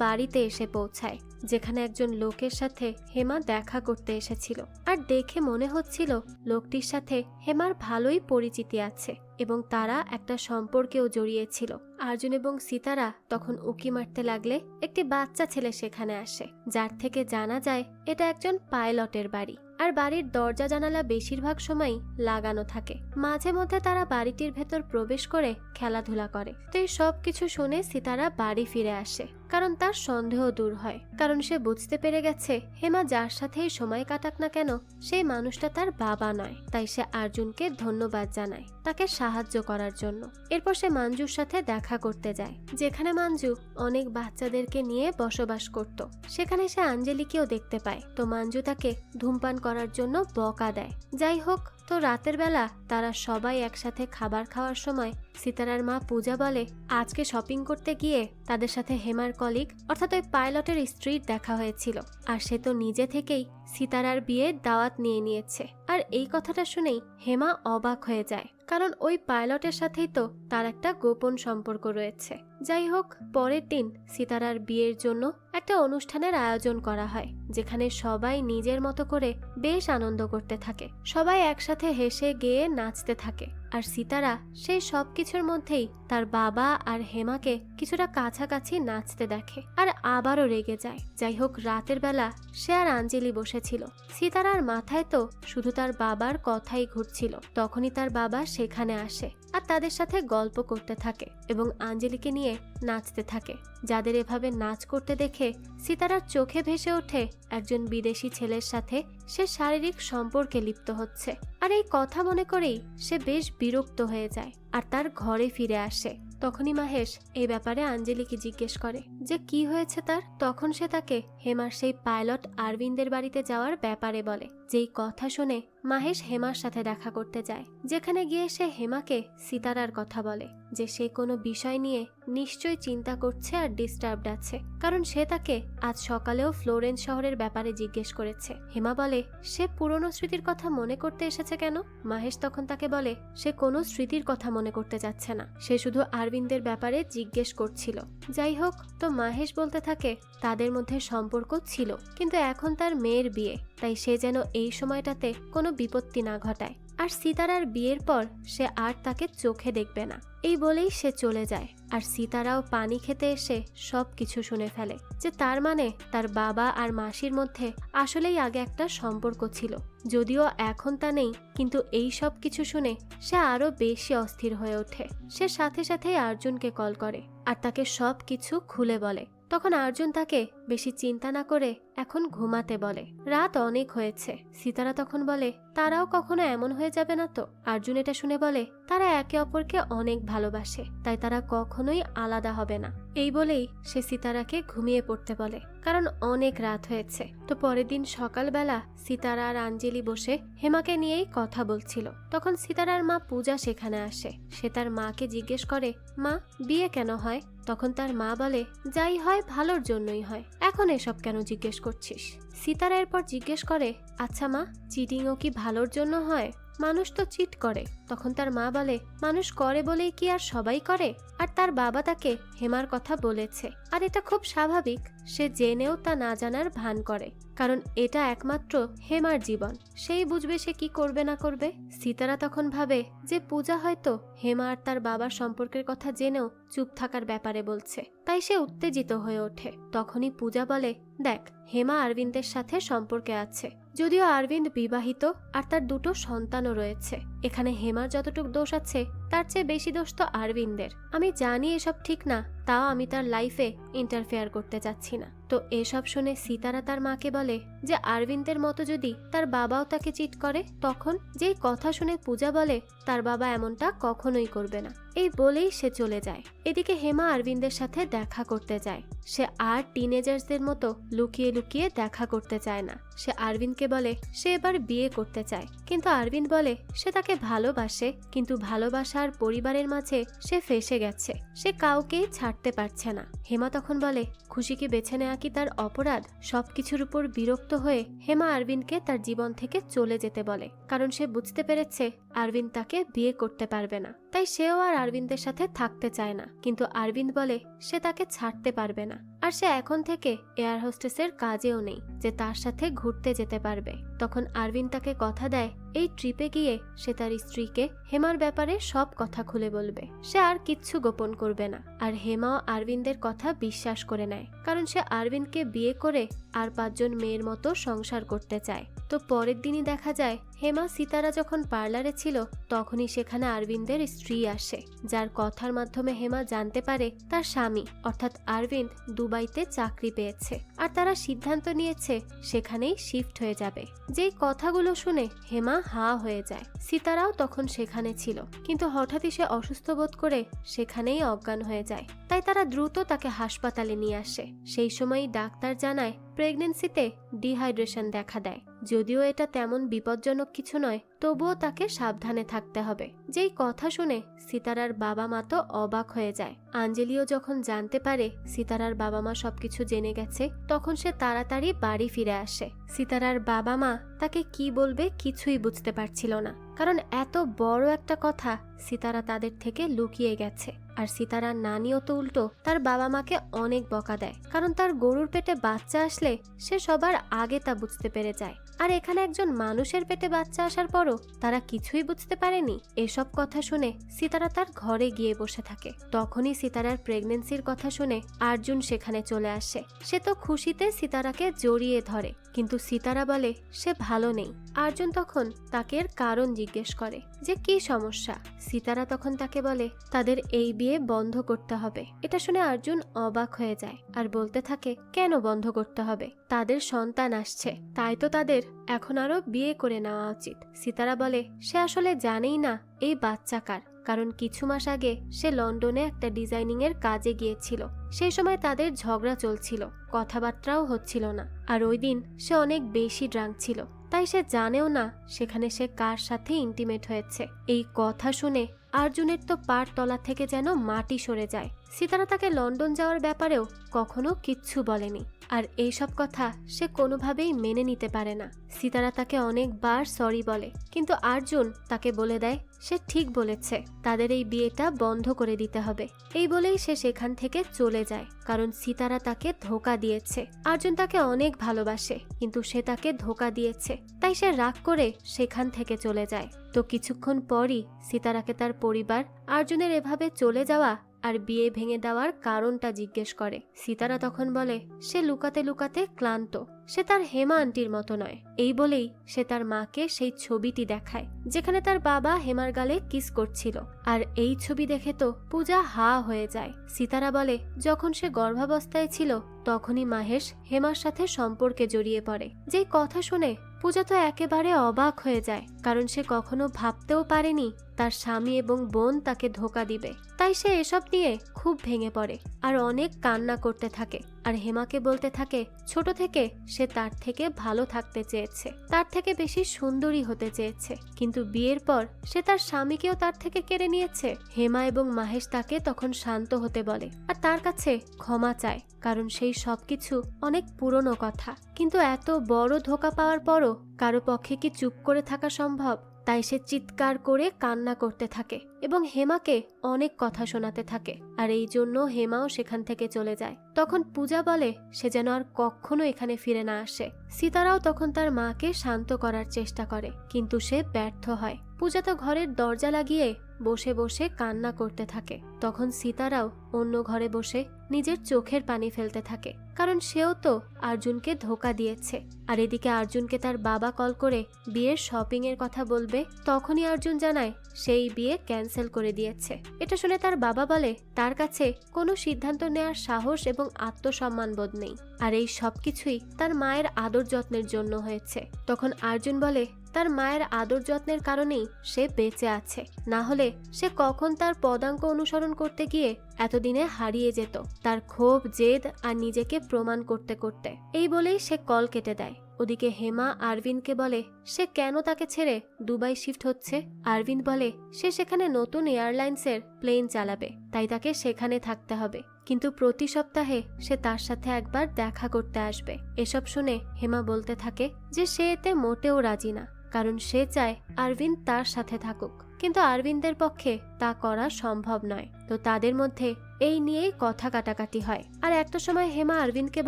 বাড়িতে এসে পৌঁছায়, যেখানে একজন লোকের সাথে হেমা দেখা করতে এসেছিল। আর দেখে মনে হচ্ছিল লোকটির সাথে হেমার ভালোই পরিচিতি আছে এবং তারা একটা সম্পর্কেও জড়িয়েছিল। অর্জুন এবং সিতারা তখন উকি মারতে লাগলে একটি বাচ্চা ছেলে সেখানে আসে, যার থেকে জানা যায় এটা একজন পাইলটের বাড়ি। আর বাড়ির দরজা জানালা বেশিরভাগ সময়ই লাগানো থাকে। মাঝে মধ্যে তারা বাড়িটির ভেতর প্রবেশ করে খেলাধুলা করে। তো এই সব কিছু শুনে সিতারা বাড়ি ফিরে আসে, কারণ তার সন্দেহ দূর হয়। কারণ সে বুঝতে পেরে গেছে হেমা যার সাথেই সময় কাটাক না কেন সেই মানুষটা তার বাবা নয়। তাই সে অর্জুনকে ধন্যবাদ জানায় তাকে সাহায্য করার জন্য। এরপর সে মঞ্জুর সাথে দেখা করতে যায়, যেখানে মঞ্জু অনেক বাচ্চাদেরকে নিয়ে বসবাস করত। সেখানে সে আঞ্জলিকেও দেখতে পায়। তো মঞ্জু তাকে ধূমপান করার জন্য বকা দেয়। যাই হোক, তো রাতের বেলা তারা সবাই একসাথে খাবার খাওয়ার সময় সিতারার মা পূজা বলে আজকে শপিং করতে গিয়ে তাদের সাথে হেমার কলিগ অর্থাৎ ওই পাইলটের স্ত্রীর দেখা হয়েছিল, আর সে তো নিজে থেকেই সিতারার বিয়ে দাওয়াত নিয়ে নিয়েছে। আর এই কথাটা শুনেই হেমা অবাক হয়ে যায়, কারণ ওই পাইলটের সাথেই তো তার একটা গোপন সম্পর্ক রয়েছে। যাই হোক, পরের দিন সিতারার বিয়ের জন্য একটা অনুষ্ঠানের আয়োজন করা হয়, যেখানে সবাই নিজের মতো করে বেশ আনন্দ করতে থাকে। সবাই একসাথে হেসে গেয়ে নাচতে থাকে। আর সিতারা সেই সব কিছুর মধ্যেই তার বাবা আর হেমাকে কিছুটা কাছাকাছি নাচতে দেখে আর আবারও রেগে যায়। যাই হোক, রাতের বেলা সে আর আঞ্জলি বসেছিল। সিতারার মাথায় তো শুধু তার বাবার কথাই ঘুরছিল। তখনই তার বাবা সেখানে আসে আর তাদের সাথে গল্প করতে থাকে এবং আঞ্জলিকে নিয়ে নাচতে থাকে। যাদের এভাবে নাচ করতে দেখে সিতারার চোখে ভেসে ওঠে একজন বিদেশি ছেলের সাথে সে শারীরিক সম্পর্কে লিপ্ত হচ্ছে। আর এই কথা মনে করেই সে বেশ বিরক্ত হয়ে যায় আর তার ঘরে ফিরে আসে। তখনই মাহেশ এই ব্যাপারে আঞ্জলিকে জিজ্ঞেস করে যে কি হয়েছে তার। তখন সে তাকে হেমার সেই পাইলট আরবিন্দের বাড়িতে যাওয়ার ব্যাপারে বলে। যেই কথা শুনে মাহেশ হেমার সাথে দেখা করতে যায়, যেখানে গিয়ে সে হেমাকে সিতারার কথা বলে যে সে কোনো বিষয় নিয়ে নিশ্চয়ই চিন্তা করছে আর ডিস্টার্বড আছে, কারণ সে তাকে আজ সকালেও ফ্লোরেন্স শহরের ব্যাপারে জিজ্ঞেস করেছে। হেমা বলে সে পুরনো স্মৃতির কথা মনে করতে এসেছে কেন? মাহেশ তখন তাকে বলে সে কোনো স্মৃতির কথা মনে করতে যাচ্ছে না, সে শুধু আরবিন্দের ব্যাপারে জিজ্ঞেস করছিল। যাই হোক, তো মাহেশ বলতে থাকে তাদের মধ্যে সম্পর্ক ছিল, কিন্তু এখন তার মেয়ের বিয়ে, তাই সে যেন এই সময়টাতে কোনো বিপত্তি না ঘটায়। আর সিতারার বিয়ের পর সে আর তাকে চোখে দেখবে না, এই বলেই সে চলে যায়। আর সিতারাও পানি খেতে এসে সব কিছু শুনে ফেলে যে তার মানে তার বাবা আর মাসির মধ্যে আসলেই আগে একটা সম্পর্ক ছিল, যদিও এখন তা নেই। কিন্তু এই সব কিছু শুনে সে আরো বেশি অস্থির হয়ে ওঠে। সে সাথে সাথেই অর্জুনকে কল করে আর তাকে সব কিছু খুলে বলে। তখন অর্জুন তাকে বেশি চিন্তা না করে এখন ঘুমাতে বলে। রাত অনেক হয়েছে। সিতারা তখন বলে তারাও কখনো এমন হয়ে যাবে না তো? অর্জুন এটা শুনে বলে তারা একে অপরকে অনেক ভালোবাসে, তাই তারা কখনোই আলাদা হবে না। এই বলেই সে সিতারাকে ঘুমিয়ে পড়তে বলে, কারণ অনেক রাত হয়েছে। তো পরের দিন সকালবেলা সিতারা আর আঞ্জলি বসে হেমাকে নিয়েই কথা বলছিল। তখন সিতারার মা পূজা সেখানে আসে। সে তার মাকে জিজ্ঞেস করে মা, বিয়ে কেন হয়? তখন তার মা বলে যাই হয় ভালোর জন্যই হয়, এখন এসব কেন জিজ্ঞেস করছিস? সিতারা এরপর জিজ্ঞেস করে আচ্ছা মা, চিটিংও কি ভালোর জন্য হয়? মানুষ তো চিট করে। তখন তার মা বলে, মানুষ করে বলেই কি আর সবাই করে? আর তার বাবা তাকে হেমার কথা বলেছে, আর এটা খুব স্বাভাবিক। সে জেনেও তা না জানার ভান করে, কারণ এটা একমাত্র হেমার জীবন, সেই বুঝবে সে কি করবে না করবে। সিতারা তখন ভাবে যে পূজা হয়তো হেমা আর তার বাবার সম্পর্কের কথা জেনেও চুপ থাকার ব্যাপারে বলছে, তাই সে উত্তেজিত হয়ে ওঠে। তখনই পূজা বলে, দেখ, হেমা অরবিন্দের সাথে সম্পর্কে আছে, যদিও অরবিন্দ বিবাহিত আর তার দুটো সন্তানও রয়েছে। এখানে হেমার যতটুকু দোষ আছে তার চেয়ে বেশি দোষ তো অরবিন্দের। আমি জানি এসব ঠিক না, তাও আমি তার লাইফে ইন্টারফেয়ার করতে চাচ্ছি না। তো এসব শুনে সিতারা তার মাকে বলে যে অরবিন্দের মতো যদি তার বাবাও তাকে চিট করে, তখন যেই কথা শুনে পূজা বলে তার বাবা এমনটা কখনোই করবে না। এই বলেই সে চলে যায়। এদিকে হেমা অরবিন্দের সাথে দেখা করতে যায়। সে আর টিনেজার্সদের মতো লুকিয়ে লুকিয়ে দেখা করতে চায় না। সে অরবিন্দকে বলে সে এবার বিয়ে করতে চায়, কিন্তু অরবিন্দ বলে সে তাকে ভালোবাসে, কিন্তু ভালোবাসা আর পরিবারের মাঝে সে ফেসে গেছে, সে কাউকেই ছাড়তে পারছে না। হেমা তখন বলে খুশিকে বেছে নেওয়া কি তার অপরাধ? সবকিছুর উপর বিরক্ত হয়ে হেমা অরবিন্দকে তার জীবন থেকে চলে যেতে বলে, কারণ সে বুঝতে পেরেছে অরবিন্দ তাকে বিয়ে করতে পারবে না। তাই সেও আর অরবিন্দের সাথে থাকতে চায় না, কিন্তু অরবিন্দ বলে সে তাকে ছাড়তে পারবে না। আর সে এখন থেকে এয়ার হোস্টেসের কাজেও নেই যে তার সাথে ঘুরতে যেতে পারবে। তখন অরবিন্দ তাকে কথা দেয় এই ট্রিপে গিয়ে সে তার স্ত্রীকে হেমার ব্যাপারে সব কথা খুলে বলবে, সে আর কিচ্ছু গোপন করবে না। আর হেমাও অরবিন্দের কথা বিশ্বাস করে নেয়, কারণ সে অরবিন্দকে বিয়ে করে আর 5 জন মেয়ের মতো সংসার করতে চায়। তো পরের দিনই দেখা যায় হেমা সিতারা যখন পার্লারে ছিল তখনই সেখানে অরবিন্দের স্ত্রী আসে, যার কথার মাধ্যমে হেমা জানতে পারে তার স্বামী অর্থাৎ অরবিন্দ দুবাইতে চাকরি পেয়েছে আর তারা সিদ্ধান্ত নিয়েছে সেখানেই শিফট হয়ে যাবে। যেই কথাগুলো শুনে হেমা হা হয়ে যায়। সিতারাও তখন সেখানে ছিল, কিন্তু হঠাৎই সে অসুস্থ বোধ করে সেখানেই অজ্ঞান হয়ে যায়। তাই তারা দ্রুত তাকে হাসপাতালে নিয়ে আসে। সেই সময়ই ডাক্তার জানায় প্রেগন্যান্সিতে ডিহাইড্রেশন দেখা দেয়। যদিও এটা তেমন বিপজ্জনক কিছু নয়, তবুও তাকে সাবধানে থাকতে হবে। যেই কথা শুনে সিতারার বাবা মা তো অবাক হয়ে যায়। আঞ্জলিও যখন জানতে পারে সিতারার বাবা মা সবকিছু জেনে গেছে, তখন সে তাড়াতাড়ি বাড়ি ফিরে আসে। সিতারার বাবা মা তাকে কি বলবে কিছুই বুঝতে পারছিল না, কারণ এত বড় একটা কথা সিতারা তাদের থেকে লুকিয়ে গেছে। আর সিতারার নানিও তো উল্টো তার বাবা মাকে অনেক বকা দেয়, কারণ তার গরুর পেটে বাচ্চা আসলে সে সবার আগে তা বুঝতে পেরে যায়। আর এখানে একজন মানুষের পেটে বাচ্চা আসার পরও তারা কিছুই বুঝতে পারেনি। এসব কথা শুনে সিতারা তার ঘরে গিয়ে বসে থাকে। তখনই সিতারার প্রেগন্যান্সির কথা শুনে অর্জুন সেখানে চলে আসে। সে তো খুশিতে সিতারাকে জড়িয়ে ধরে, কিন্তু সিতারা বলে সে ভালো নেই। অর্জুন তখন তাকে এর কারণ জিজ্ঞেস করে যে কি সমস্যা। সিতারা তখন তাকে বলে তাদের এই বিয়ে বন্ধ করতে হবে। এটা শুনে অর্জুন অবাক হয়ে যায় আর বলতে থাকে কেন বন্ধ করতে হবে? তাদের সন্তান আসছে, তাই তো তাদের এখন আরো বিয়ে করে নেওয়া উচিত। সিতারা বলে সে আসলে জানেই না এই বাচ্চা কার, কারণ কিছু মাস আগে সে লন্ডনে একটা ডিজাইনিং এর কাজে গিয়েছিল। সেই সময় তাদের ঝগড়া চলছিল, কথাবার্তাও হচ্ছিল না। আর ওই দিন সে অনেক বেশি ড্রাঙ্ক ছিল, তাই সে জানেও না সেখানে সে কার সাথে ইন্টিমেট হয়েছে। এই কথা শুনে অর্জুনের তো পার তলা থেকে যেন মাটি সরে যায়। সিতারা তাকে লন্ডন যাওয়ার ব্যাপারেও কখনো কিচ্ছু বলেনি, আর এইসব কথা সে কোনোভাবেই মেনে নিতে পারে না। সিতারা তাকে অনেকবার সরি বলে, কিন্তু অর্জুন তাকে বলে দেয় সে ঠিক বলেছে, তাদের এই বিয়েটা বন্ধ করে দিতে হবে। এই বলেই সে সেখান থেকে চলে যায়, কারণ সিতারা তাকে ধোঁকা দিয়েছে। অর্জুন তাকে অনেক ভালোবাসে, কিন্তু সে তাকে ধোঁকা দিয়েছে, তাই সে রাগ করে সেখান থেকে চলে যায়। তো কিছুক্ষণ পরই সিতারাকে তার পরিবার অর্জুনের এভাবে চলে যাওয়া আর বিয়ে ভেঙে দেওয়ার কারণটা জিজ্ঞেস করে। সিতারা তখন বলে সে লুকাতে লুকাতে ক্লান্ত, সে তার হেমা আন্টির মতো নয়। এই বলেই সে তার মাকে সেই ছবিটি দেখায় যেখানে তার বাবা হেমার গালে কিস করছিল। আর এই ছবি দেখে তো পূজা হা হয়ে যায়। সিতারা বলে যখন সে গর্ভাবস্থায় ছিল তখনই মাহেশ হেমার সাথে সম্পর্কে জড়িয়ে পড়ে। যেই কথা শুনে পূজা তো একেবারে অবাক হয়ে যায়, কারণ সে কখনো ভাবতেও পারেনি তার স্বামী এবং বোন তাকে ধোঁকা দিবে। তাই সে এসব নিয়ে খুব ভেঙে পড়ে আর অনেক কান্না করতে থাকে। আর হেমাকে বলতে থাকে ছোট থেকে সে তার থেকে ভালো থাকতে চেয়েছে, তার থেকে বেশি সুন্দরী হতে চেয়েছে, কিন্তু বিয়ের পর সে তার স্বামীকেও তার থেকে কেড়ে নিয়েছে। হেমা এবং মাহেশ তাকে তখন শান্ত হতে বলে আর তার কাছে ক্ষমা চায়, কারণ সেই সবকিছু অনেক পুরনো কথা। কিন্তু এত বড় ধোঁকা পাওয়ার পরও কারো পক্ষে কি চুপ করে থাকা সম্ভব? তাই সে চিৎকার করে কান্না করতে থাকে এবং হেমাকে অনেক কথা শোনাতে থাকে। আর এই জন্য হেমাও সেখান থেকে চলে যায়। তখন পূজা বলে সে যেন আর কখনো এখানে ফিরে না আসে। সিতারাও তখন তার মাকে শান্ত করার চেষ্টা করে, কিন্তু সে ব্যর্থ হয়। পূজা তো ঘরের দরজা লাগিয়ে বসে বসে কান্না করতে থাকে। তখন সিতারাও অন্য ঘরে বসে নিজের চোখের পানি ফেলতে থাকে, কারণ সেও তো আর্জুনকে ধোকা দিয়েছে। আর এদিকে আর্জুনকে তার বাবা কল করে বিয়ের শপিং এর কথা বলবে, তখনই আর্জুন জানায় সেই বিয়ে ক্যান্সেল করে দিয়েছে। এটা শুনে তার বাবা বলে তার কাছে কোনো সিদ্ধান্ত নেওয়ার সাহস এবং আত্মসম্মান বোধ নেই, আর এই সবকিছুই তার মায়ের আদর যত্নের জন্য হয়েছে। তখন আর্জুন বলে তার মায়ের আদর যত্নের কারণেই সে বেঁচে আছে, না হলে সে কখন তার পদাঙ্ক অনুসরণ করতে গিয়ে এতদিনে হারিয়ে যেত, তার ক্ষোভ, জেদ আর নিজেকে প্রমাণ করতে করতে। এই বলেই সে কল কেটে দেয়। ওদিকে হেমা আরভিনকে বলে সে কেন তাকে ছেড়ে দুবাই শিফট হচ্ছে। আরভিন বলে সে সেখানে নতুন এয়ারলাইন্সের প্লেন চালাবে, তাই তাকে সেখানে থাকতে হবে, কিন্তু প্রতি সপ্তাহে সে তার সাথে একবার দেখা করতে আসবে। এসব শুনে হেমা বলতে থাকে যে সে এতে মোটেও রাজি না, কারণ সে চায় আরভিন তার সাথে থাকুক, কিন্তু আরভিনদের পক্ষে তা করা সম্ভব নয়। তো তাদের মধ্যে এই নিয়েই কথা কাটাকাটি হয়। আর একটা সময় হেমা আরভিনকে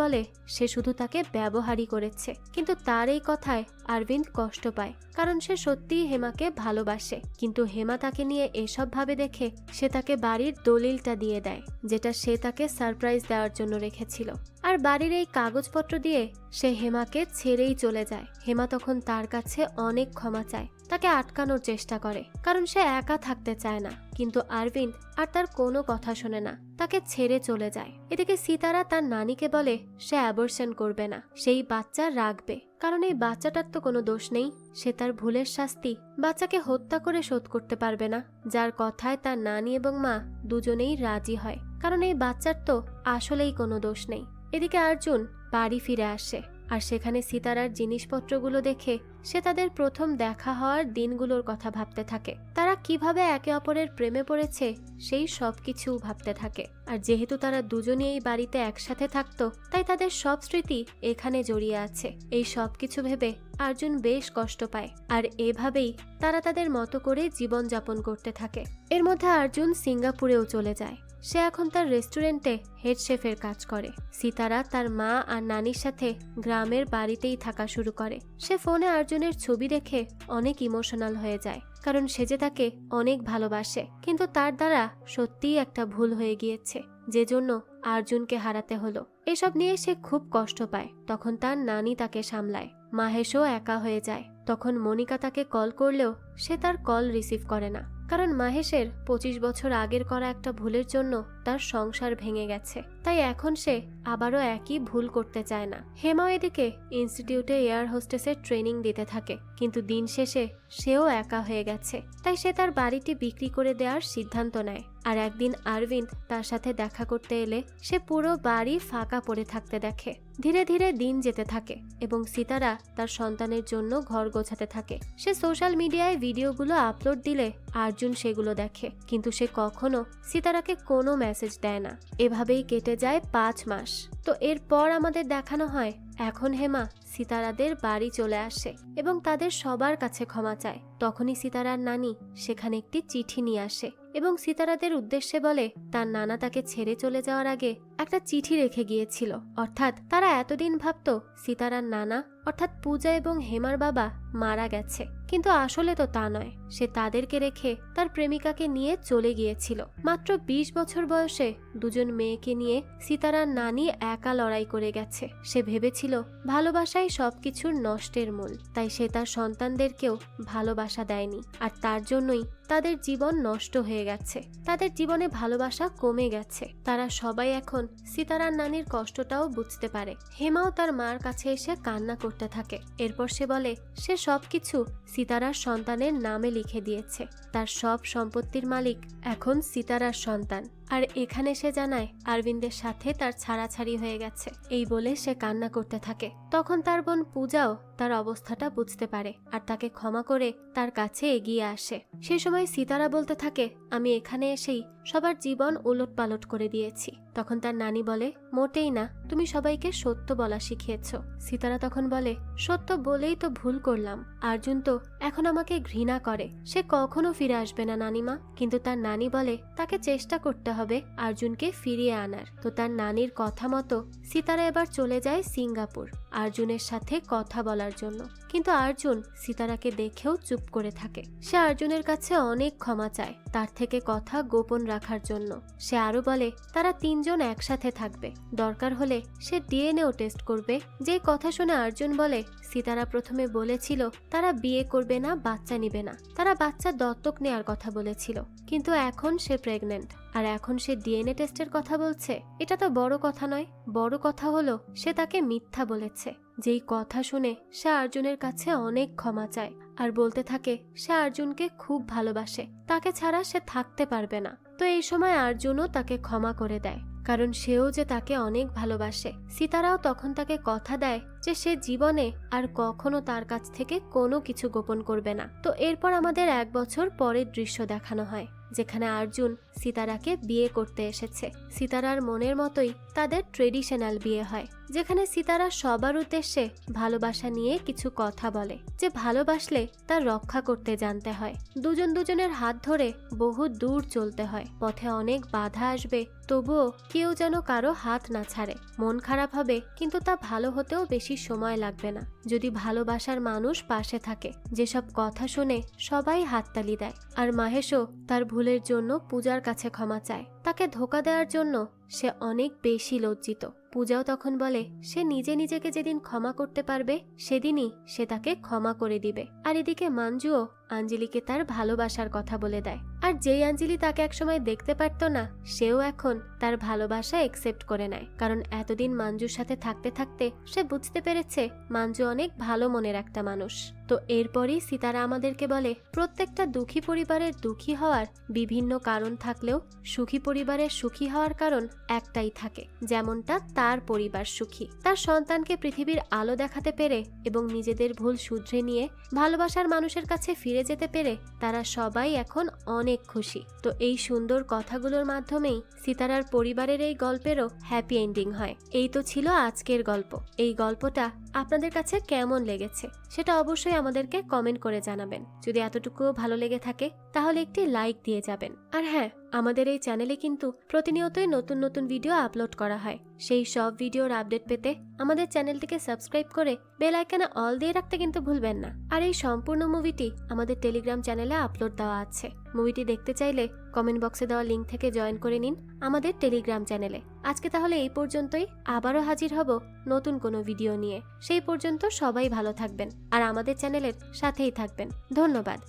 বলে সে শুধু তাকে ব্যবহারই করেছে, কিন্তু তার এই কথায় আরভিন কষ্ট পায়, কারণ সে সত্যিই হেমাকে ভালোবাসে। কিন্তু হেমা তাকে নিয়ে এসব ভাবে দেখে সে তাকে বাড়ির দলিলটা দিয়ে দেয়, যেটা সে তাকে সারপ্রাইজ দেওয়ার জন্য রেখেছিল। আর বাড়ির এই কাগজপত্র দিয়ে সে হেমাকে ছেড়েই চলে যায়। হেমা তখন তার কাছে অনেক ক্ষমা চায়, তাকে আটকানোর চেষ্টা করে, কারণ সে একা থাকতে চায় না। কিন্তু আরভিন আর তার কোনো কথা শোনে না, তাকে ছেড়ে চলে যায়। এদিকে সিতারা তার নানিকে বলে সে অ্যাবর্শন করবে না, সেই বাচ্চা রাখবে, কারণ এই বাচ্চাটার তো কোনো দোষ নেই। সে তার ভুলের শাস্তি বাচ্চাকে হত্যা করে শোধ করতে পারবে না, যার কথায় তার নানি এবং মা দুজনেই রাজি হয়, কারণ এই বাচ্চার তো আসলেই কোনো দোষ নেই। এদিকে অর্জুন বাড়ি ফিরে আসে, আর সেখানে সিতারার জিনিসপত্রগুলো দেখে সে তাদের প্রথম দেখা হওয়ার দিনগুলোর কথা ভাবতে থাকে। তারা কিভাবে একে অপরের প্রেমে পড়েছে সেই সবকিছু ভাবতে থাকে। আর যেহেতু তারা দুজনই এই বাড়িতে একসাথে থাকতো, তাই তাদের সব স্মৃতি এখানে জড়িয়ে আছে। এই সবকিছু ভেবে অর্জুন বেশ কষ্ট পায়, আর এভাবেই তারা তাদের মতো করে জীবনযাপন করতে থাকে। এর মধ্যে অর্জুন সিঙ্গাপুরেও চলে যায়। সে এখন তার রেস্টুরেন্টে হেড শেফের কাজ করে। সিতারা তার মা আর নানির সাথে গ্রামের বাড়িতেই থাকা শুরু করে। সে ফোনে অর্জুনের ছবি দেখে অনেক ইমোশনাল হয়ে যায়, কারণ সে যে তাকে অনেক ভালোবাসে, কিন্তু তার দ্বারা সত্যিই একটা ভুল হয়ে গিয়েছে, যে জন্য অর্জুনকে হারাতে হলো। এসব নিয়ে সে খুব কষ্ট পায়। তখন তার নানি তাকে সামলায়। মাহেশও একা হয়ে যায়। তখন মনিকা তাকে কল করলেও সে তার কল রিসিভ করে না, কারণ মাহেশের 25 বছর আগের করা একটা ভুলের জন্য তার সংসার ভেঙে গেছে। তাই এখন সে আবারও একই ভুল করতে চায় না। হেমা এদিকে ইনস্টিটিউটে এয়ার হোস্টেসের ট্রেনিং দিতে থাকে, কিন্তু দিন শেষে সেও একা হয়ে গেছে। তাই সে তার বাড়িটি বিক্রি করে দেওয়ার সিদ্ধান্ত নেয়। আর একদিন অরবিন্দ তার সাথে দেখা করতে এলে সে পুরো বাড়ি ফাঁকা পড়ে থাকতে দেখে। ধীরে ধীরে দিন যেতে থাকে এবং সিতারা তার সন্তানের জন্য ঘর গোছাতে থাকে। সে সোশ্যাল মিডিয়ায় ভিডিওগুলো আপলোড দিলে অর্জুন সেগুলো দেখে, কিন্তু সে কখনো সিতারাকে কোনো মেসেজ দেয় না। এভাবেই কেটে যায় 5 মাস। তো এরপর আমাদের দেখানো হয় এখন হেমা সিতারাদের বাড়ি চলে আসে এবং তাদের সবার কাছে ক্ষমা চায়। তখনই সিতারার নানি সেখানে একটি চিঠি নিয়ে আসে এবং সিতারাদের উদ্দেশ্যে বলে তার নানা তাকে ছেড়ে চলে যাওয়ার আগে একটা চিঠি রেখে গিয়েছিল। অর্থাৎ তারা এতদিন ভাবতো সিতারার নানা অর্থাৎ পূজা এবং হেমার বাবা মারা গেছে, কিন্তু আসলে তো তা নয়। সে তাদেরকে রেখে তার প্রেমিকাকে নিয়ে চলে গিয়েছিল। মাত্র 20 বছর বয়সে দুজন মেয়েকে নিয়ে সিতারার নানি একা লড়াই করে গেছে। সে ভেবেছিল ভালোবাসাই সবকিছুর নষ্টের মূল, তাই সে তার সন্তানদেরকেও ভালোবাসা দেয়নি, আর তার জন্যই তাদের জীবন নষ্ট হয়ে গেছে। তাদের জীবনে ভালোবাসা কমে গেছে। তারা সবাই এখন সিতারার নানির কষ্টটাও বুঝতে পারে। হেমাও তার মার কাছে এসে কান্না করতে থাকে। এরপর সে বলে সে সবকিছু সিতারার সন্তানের নামে লিখে দিয়েছে। তার সব সম্পত্তির মালিক এখন সিতারার সন্তান। আর এখানে সে জানায় আরবিন্দের সাথে তার ছাড়াছাড়ি হয়ে গেছে। এই বলে সে কান্না করতে থাকে। তখন তার বোন পূজাও তার অবস্থাটা বুঝতে পারে আর তাকে ক্ষমা করে তার কাছে এগিয়ে আসে। সে সময় সিতারা বলতে থাকে, আমি এখানে এসেই সবার জীবন উলটপালট করে দিয়েছি। তখন তার নানি বলে, মোটেই না, তুমি সবাইকে সত্য বলা শিখিয়েছ। সিতারা তখন বলে, সত্য বলেই তো ভুল করলাম। অর্জুন তো এখন আমাকে ঘৃণা করে, সে কখনো ফিরে আসবে না নানিমা। কিন্তু তার নানি বলে তাকে চেষ্টা করতে হবে অর্জুনকে ফিরিয়ে আনার। তো তার নানির কথা মতো সিতারা এবার চলে যায় সিঙ্গাপুর অর্জুনের সাথে কথা বলার জন্য। কিন্তু অর্জুন সিতারাকে দেখেও চুপ করে থাকে। সে অর্জুনের কাছে অনেক ক্ষমা চায় তার থেকে কথা গোপন রাখার জন্য। সে আরো বলে তারা তিনজন একসাথে থাকবে, দরকার হলে সে ডিএনএও টেস্ট করবে। যে কথা শুনে অর্জুন বলে, সিতারা প্রথমে বলেছিল তারা বিয়ে করবে না, বাচ্চা নিবে না, তারা বাচ্চা দত্তক নেয়ার কথা বলেছিল, কিন্তু এখন সে প্রেগনেন্ট আর এখন সে ডিএনএ টেস্টের কথা বলছে। এটা তো বড় কথা নয়, বড় কথা হলো সে তাকে মিথ্যা বলেছে। যেই কথা শুনে সে অর্জুনের কাছে অনেক ক্ষমা চায় আর বলতে থাকে সে অর্জুনকে খুব ভালোবাসে, তাকে ছাড়া সে থাকতে পারবে না। তো এই সময় অর্জুনও তাকে ক্ষমা করে দেয়, কারণ সেও যে তাকে অনেক ভালোবাসে। সিতারাও তখন তাকে কথা দেয় যে সে জীবনে আর কখনো তার কাছ থেকে কোনো কিছু গোপন করবে না। তো এরপর আমাদের 1 বছর পরের দৃশ্য দেখানো হয়, যেখানে অর্জুন সিতারাকে বিয়ে করতে এসেছে। সিতারার মনের মতোই তাদের ট্রেডিশনাল বিয়ে হয়, যেখানে সিতারা সবার উদ্দেশ্যে ভালোবাসা নিয়ে কিছু কথা বলে, যে ভালোবাসলে তার রক্ষা করতে জানতে হয়। দুজন দুজনের হাত ধরে বহু দূর চলতে হয়, পথে অনেক বাধা আসবে, তবুও কেউ যেন কারো হাত না ছাড়ে। মন খারাপ হবে, কিন্তু তা ভালো হতেও বেশি সময় লাগবে না যদি ভালোবাসার মানুষ পাশে থাকে। যেসব কথা শুনে সবাই হাততালি দেয়। আর মাহেশও তার ভুলের জন্য পূজার কাছে ক্ষমা চায়। তাকে ধোঁকা দেওয়ার জন্য সে অনেক বেশি লজ্জিত। পূজাও তখন বলে সে নিজে নিজেকে যেদিন ক্ষমা করতে পারবে সেদিনই সে তাকে ক্ষমা করে দিবে। আর এদিকে মঞ্জুও আঞ্জলিকে তার ভালোবাসার কথা বলে দেয়। আর যেই আঞ্জলি তাকে একসময় দেখতে পারতো না, সেও এখন তার ভালোবাসা একসেপ্ট করে নেয়, কারণ এতদিন মঞ্জুর সাথে থাকতে থাকতে সে বুঝতে পেরেছে মঞ্জু অনেক ভালো মনের একটা মানুষ। তো এরপরই সিতারা আমাদেরকে বলে প্রত্যেকটা দুঃখী পরিবারের দুঃখী হওয়ার বিভিন্ন কারণ থাকলেও সুখী পরিবারের সুখী হওয়ার কারণ একটাই থাকে, যেমনটা তার পরিবার সুখী। তার সন্তানকে পৃথিবীর আলো দেখাতে পেরে এবং নিজেদের ভুল শুধরে নিয়ে ভালোবাসার মানুষের কাছে ফিরে যেতে পেরে তারা সবাই এখন অনেক খুশি। তো এই সুন্দর কথাগুলোর মাধ্যমেই সিতারার পরিবারের এই গল্পেরও হ্যাপি এন্ডিং হয়। এই তো ছিল আজকের গল্প। এই গল্পটা আপনাদের কাছে কেমন লেগেছে সেটা অবশ্যই আমাদেরকে কমেন্ট করে জানাবেন। যদি এতটুকুও ভালো লেগে থাকে তাহলে একটি লাইক দিয়ে যাবেন। আর হ্যাঁ, আমাদের এই চ্যানেলে কিন্তু প্রতিনিয়তই নতুন নতুন ভিডিও আপলোড করা হয়। সেই সব ভিডিওর আপডেট পেতে আমাদের চ্যানেলটিকে সাবস্ক্রাইব করে বেল আইকনে অল দিয়ে রাখতে কিন্তু ভুলবেন না। আর এই সম্পূর্ণ মুভিটি আমাদের টেলিগ্রাম চ্যানেলে আপলোড দেওয়া আছে। মুভিটি দেখতে চাইলে কমেন্ট বক্সে দেওয়া লিঙ্ক থেকে জয়েন করে নিন আমাদের টেলিগ্রাম চ্যানেলে। আজকে তাহলে এই পর্যন্তই, আবারও হাজির হব নতুন কোনো ভিডিও নিয়ে। সেই পর্যন্ত সবাই ভালো থাকবেন আর আমাদের চ্যানেলের সাথেই থাকবেন। ধন্যবাদ।